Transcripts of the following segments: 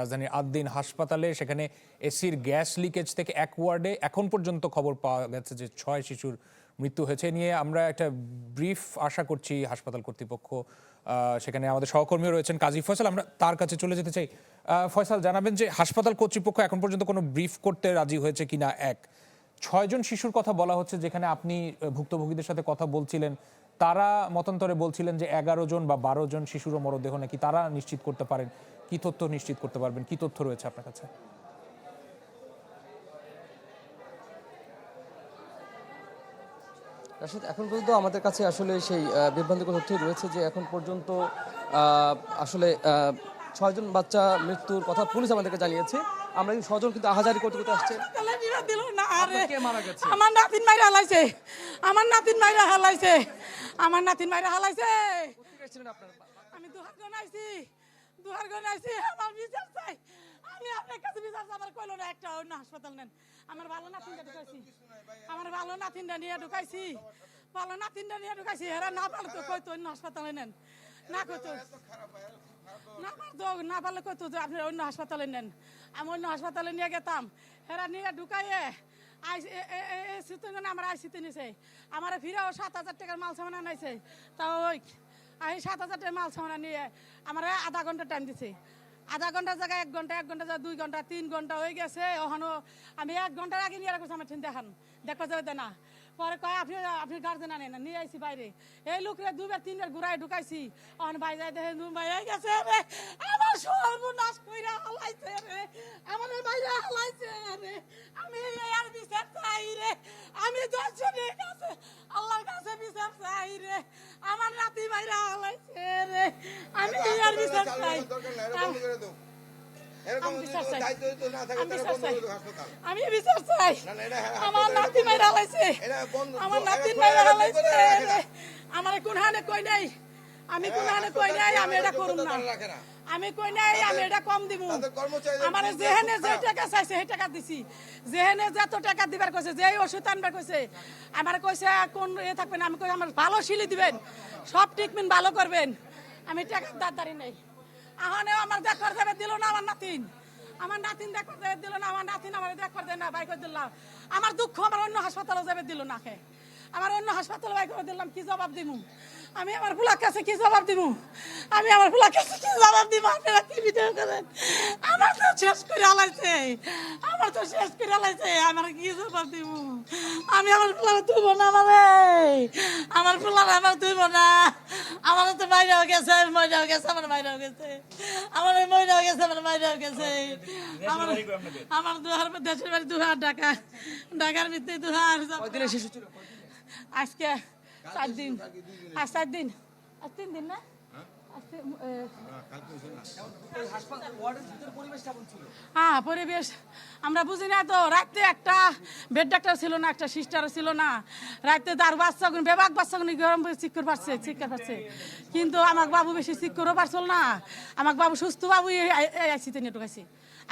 রাজধানীর আদ্দিন হাসপাতালে সেখানে এসির গ্যাস লিকেজ থেকে এক ওয়ার্ডে এখন পর্যন্ত খবর পাওয়া গেছে যে 6 শিশুর মৃত্যু হয়েছে। নিয়ে আমরা একটা ব্রিফ আশা করছি হাসপাতাল কর্তৃপক্ষ। সেখানে আমাদের সহকর্মীও রয়েছেন কাজী ফয়সাল, আমরা তার কাছে চলে যেতে চাই। ফয়সাল, জানাবেন যে হাসপাতাল কর্তৃপক্ষ এখন পর্যন্ত কোনো ব্রিফ করতে রাজি হয়েছে কিনা। 6 জন শিশুর কথা বলা হচ্ছে, যেখানে আপনি ভুক্তভোগীদের সাথে কথা বলছিলেন তারা মতান্তরে বলছিলেন যে 11 জন বা 12 জন শিশুর মরদেহ নাকি তারা নিশ্চিত করতে পারেন। কি তথ্য নিশ্চিত করতে পারবেন, কি তথ্য রয়েছে আপনার কাছে? রাশিদ, এখন পর্যন্ত আমাদের কাছে আসলে সেই বিভ্রান্তিকর তথ্যই রয়েছে যে এখন পর্যন্ত আসলে 6 জন বাচ্চা মৃত্যুর কথা পুলিশ আমাদেরকে জানিয়েছে। আমরা কিন্তু 6 জন কিন্তু আহাজারি করতে করতে আসছে। আমার নাতিন মাইরা হালাইছে, আমার নাতিন মাইরা হালাইছে, আমার নাতিন মাইরা হালাইছে। আমি দুহারগণ আইছি, আমার বিচার চাই। আমি আপনার কাছে বিচার চাই। আমার কইলো না একটা অন্য হাসপাতাল নেন। আমার ভালো নাতিনটা ঢুকাইছি, আমার ভালো নাতিনটা নিয়ে ঢুকাইছি, ভালো নাতিনটা নিয়ে ঢুকাইছি। এরা না পারলে তো কইতো অন্য হাসপাতালে নেন, না কইতো না পারলে কইতো যে আপনি অন্য হাসপাতালে নেন। আমি অন্য হাসপাতালে নিয়ে গেতাম, এরা নিয়ে ঢুকাইয়ে আমার আইসিতে নিছে। আমার ফিরাও 7,000 টাকার মাল সামান আনাইছে। তাও ওই 7,000 টাকার মাল সামান নিয়ে আমার আধা ঘন্টা টাইম দিছে। আধা ঘন্টার জায়গায় 1 ঘন্টা, 1 ঘন্টা জায়গায় 2 ঘন্টা, 3 ঘন্টা হয়ে গেছে। ওখানে আমি 1 ঘন্টার আগে নিয়ে রাখছি। আমার ঠিক দেখান, দেখা যাবে না। পরে কয় আপনি গার্জেন আনেন না, নিয়ে আইসি বাইরে। এই লোকরে 2বার 3বার ঘুরাই ঢুকাইছি। ওখানে বাইরে যাই দেখে বাইরে গেছে রে, আমার সর্বনাশ কইরা হালাইছে রে, আমার বাইরে হালাইছে রে। আমি আর বিচার চাই রে, আমি দর্শনের কাছে আল্লাহর কাছে বিচার চাই রে। আমার নাতি বাইরে হালাইছে রে, আমি আর বিচার চাই। আমি বিচার চাই। আমার নাতি মাইরা হালাইছে, আমার নাতি মাইরা হালাইছে। আমার কোন হানে কই নাই, আমি কোন হানে কই নাই আমি এটা করুম না, আমি কই নাই আমি এটা কম দিব। আমার যেহেনে যে টাকা চাইছে সেই টাকা দিছি, যেহেনে যত টাকা দিবার কইছে, যে ওষুধ আনবার কইছে, আমার কইছে কোন থাকবেন। আমি কই আমার ভালো সিলি দিবেন, সব ট্রিটমেন্ট ভালো করবেন। আমি টাকার দাঁড়ি নাই। আহানেও আমার দেখবার যাবে দিল না। আমার নাতিন দেখবার যাবে দিল না। আমার নাতিন আমার দেখবার দেয় না, বাই করে দিলাম। আমার দুঃখ আমার অন্য হাসপাতালে যাবে দিল না। আমার অন্য হাসপাতালে বাই করে দিলাম। কি জবাব দিব আমি? আমার ফুলার কাছে কি জবাব দিব আমি? আমার ফুলার কাছে কি জবাব দিব? আপনারা কি ভিডিও করেন? আমার তো শেষ করে হালাইছে, আমার তো শেষ করে হালাইছে। আমার কি জবাব দিব আমি? আমার ফুলার তুইব না, আমার ফুলার আমার তুইব না। আমার তো বাইরেও গেছে, ময়রাও গেছে, আমার বাইরেও গেছে, আমার ময়রাও গেছে, আমার বাইরেও গেছে। আমার দুহার দেশের বাড়ি দুহার, ঢাকার ভিতরে দুহার। আজকে 4 দিন, আজ 4 দিন, আজ 3 দিন না। হ্যাঁ, পরিবেশ আমরা বুঝি না তো। রাতে একটা বেড ডাক্তার ছিল না, একটা সিস্টার ছিল না। রাতে তার বাচ্চাগুলো বেবাক বাচ্চাগুলো গরম চিক্কর পারছে, কিন্তু আমার বাবু বেশি চিক্করও পারছিল না। আমার বাবু সুস্থ বাবু আইসিতে নিয়ে ঢুকাইছি।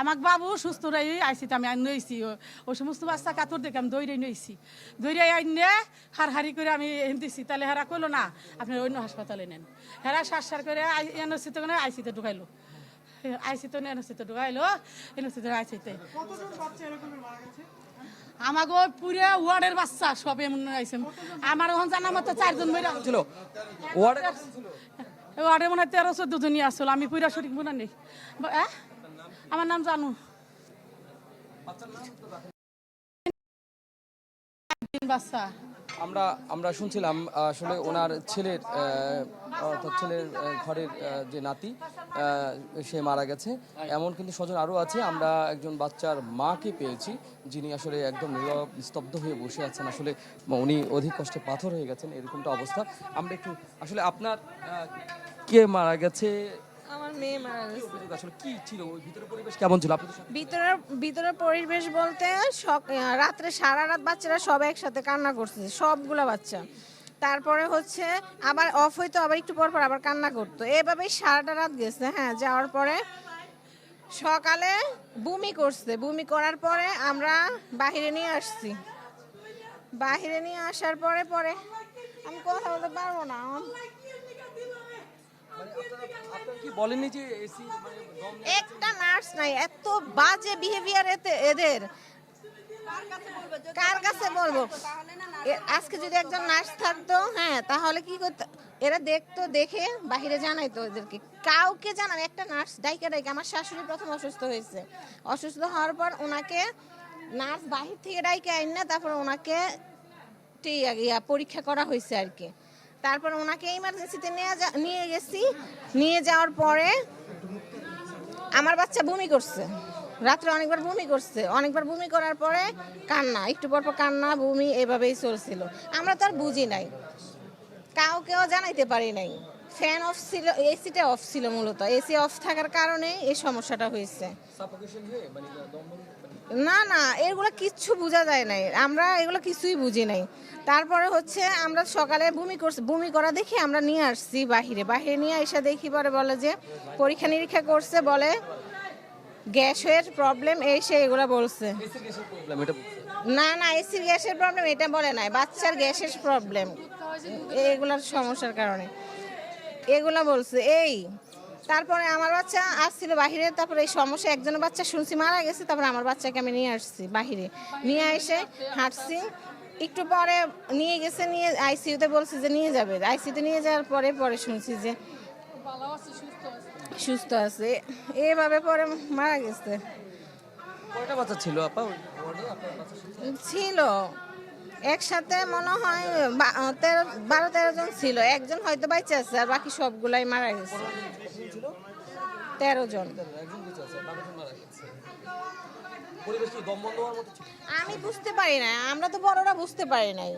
আমার বাবু সুস্থ আইসিতে আমি নইছি। ওই সমস্ত বাচ্চা কাতর দেখে আমি দৌড়ে নইছি, দৌড়ে আইনে হাড়ি করে আমি দিছি। তাহলে হেরা কইলো না আপনি অন্য হাসপাতালে নেন। হেরা সার করে এনওসিতে আইসিতে ঢুকাইলো, আইসিতে এনওসিতে ঢুকাইলো, এনওসিতে আইসিতে। আমাকে পুরে ওয়ার্ডের বাচ্চা সব এমন আইসে। আমার ওখানে জানা মতো 4 জন মরে ছিল ওয়ার্ডে, মনে হয় 13-14 জনই আসছিল। আমি পুরা সঠিক মনে নেই। আমার নাম জানু। বাচ্চা আমরা শুনছিলাম আসলে ওনার ছেলের অর্থাৎ ছেলের ঘরের যে নাতি সে মারা গেছে। এমন কিন্তু স্বজন আরও আছে। আমরা একজন বাচ্চার মাকে পেয়েছি, যিনি আসলে একদম নীরব স্তব্ধ হয়ে বসে আছেন। আসলে উনি অধিক কষ্টে পাথর হয়ে গেছেন, এরকমটা অবস্থা। আমরা একটু আসলে আপনার কে মারা গেছে? আমার মেয়ে মারা গেছে। আসলে কি ছিল ওই ভিতরের পরিবেশ, কেমন ছিল আপনাদের সাথে? ভিতরের পরিবেশ বলতে রাত্রে সারা রাত বাচ্চারা সব একসাথে কান্না করছে, সবগুলা বাচ্চা। তারপরে হচ্ছে আবার অফ হইতো, আবার একটু পর পর আবার কান্না করতো। এভাবেই সারাটা রাত গেছে। হ্যাঁ, যাওয়ার পরে সকালে বমি করছে। বমি করার পরে আমরা বাহিরে নিয়ে আসছি। বাহিরে নিয়ে আসার পরে আমি কথা বলতে পারবো না। আপনারা কি বলেননি যে এসি মানে দম একটা নার্স নাই, এত বাজে বিহেভিয়ার এদের, কার কাছে বলবো? আজকে যদি একজন নার্স থাকতো, হ্যাঁ, তাহলে কি করতো, এরা দেখতো, দেখে বাহিরে জানাইতো এদেরকে, কাউকে জানান। একটা নার্স ডাইকা আমার শাশুড়ি প্রথম অসুস্থ হয়েছে, অসুস্থ হওয়ার পর ওনাকে নার্স বাহির থেকে ডাইকে আইন না, তারপর ওনাকে পরীক্ষা করা হয়েছে আর কি। তারপর ওনাকে ইমার্জেন্সিতে নিয়ে গেছি, নিয়ে যাওয়ার পরে আমার বাচ্চা বমি করছে, রাত্রে অনেকবার বমি করছে, অনেকবার বমি করার পরে কান্না, একটু পর পর কান্না বমি এভাবেই চলছিল। আমরা তো আর বুঝি নাই, কাউকেও জানাইতে পারি নাই। ফ্যান অফ ছিল, এসিটা অফ ছিল, মূলত এসি অফ থাকার কারণে এই সমস্যাটা হয়েছে। সাফোকেশন হয়ে মানে দম না না, এগুলো কিচ্ছু বোঝা যায় নাই, আমরা এগুলো কিছুই বুঝি নাই। তারপরে হচ্ছে আমরা সকালে বমি করা দেখি আমরা নিয়ে আসছি বাহিরে নিয়ে এসে দেখি, পরে বলে যে পরীক্ষা নিরীক্ষা করছে, বলে গ্যাসের প্রবলেম, এই সে এগুলো বলছে। প্রবলেম এটা না না, এসির গ্যাসের প্রবলেম এটা বলে নাই, বাচ্চার গ্যাসের প্রবলেম, এগুলার সমস্যার কারণে এগুলা বলছে। তারপরে আমার বাচ্চা আসছিল বাহিরে, তারপরে এই সমস্যা, একজনের বাচ্চা শুনছি মারা গেছে, তারপরে আমার বাচ্চাকে আমি নিয়ে আসছি বাহিরে, নিয়ে এসে হাঁটছি, একটু পরে নিয়ে গেছে, নিয়ে আইসিইউতে বলছে যে নিয়ে যাবে, আইসিইউতে নিয়ে যাওয়ার পরে শুনছি যে সুস্থ আছে, এভাবে পরে মারা গেছে। কয়টা বাচ্চা ছিল আপা ওয়ার্ডে আপনার বাচ্চা ছিল একসাথে মনে হয় 12-13 জন ছিল, একজন হয়তো বাচ্চা আছে, আর বাকি সবগুলাই মারা গেছে। 13 জন। একজন বেঁচে আছে 12 জন মারা গেছে। পরিবেশ কি দম বন্ধ হওয়ার মতো ছিল? আমি বুঝতে পারি না, আমরা তো বড়রা বুঝতে পারি নাই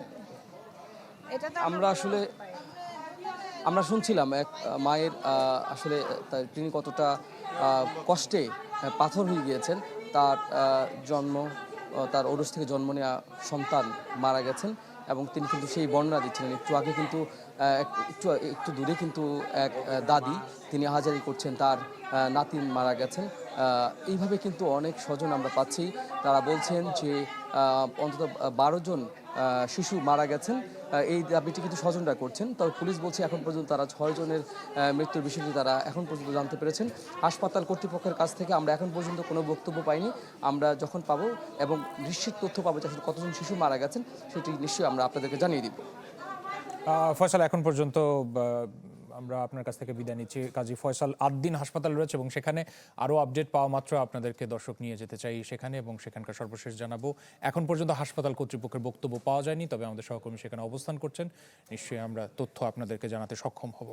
এটা তো। আমরা শুনছিলাম এক মায়ের আসলে তিনি কতটা কষ্টে পাথর হয়ে গিয়েছেন, তার তার ওরস থেকে জন্ম নেওয়া সন্তান মারা গেছেন, এবং তিনি কিন্তু সেই বর্ণনা দিচ্ছিলেন। একটু আগে কিন্তু একটু দূরে কিন্তু এক দাদি তিনি হাজারি করছেন, তার নাতিন মারা গেছেন। এইভাবে কিন্তু অনেক স্বজন আমরা পাচ্ছি, তারা বলছেন যে অন্তত 12 জন শিশু মারা গেছেন, এই দাবিটি কিন্তু স্বজনরা করছেন। তবে পুলিশ বলছে এখন পর্যন্ত তারা 6 জনের মৃত্যুর বিষয়টি তারা এখন পর্যন্ত জানতে পেরেছেন। হাসপাতাল কর্তৃপক্ষের কাছ থেকে আমরা এখন পর্যন্ত কোনো বক্তব্য পাইনি, আমরা যখন পাবো এবং নিশ্চিত তথ্য পাবো যে আসলে কতজন শিশু মারা গেছেন সেটি নিশ্চয়ই আমরা আপনাদেরকে জানিয়ে দিব। ফয়সাল, এখন পর্যন্ত আমরা আপনার কাছ থেকে বিদায় নিচ্ছি। কাজী ফয়সাল আদ্দিন হাসপাতাল রয়েছে এবং সেখানে আরও আপডেট পাওয়া মাত্র আপনাদেরকে দর্শক নিয়ে যেতে চাই সেখানে, এবং সেখানকার সর্বশেষ জানাবো। এখন পর্যন্ত হাসপাতাল কর্তৃপক্ষের বক্তব্য পাওয়া যায়নি, তবে আমাদের সহকর্মী সেখানে অবস্থান করছেন, নিশ্চয়ই আমরা তথ্য আপনাদেরকে জানাতে সক্ষম হব।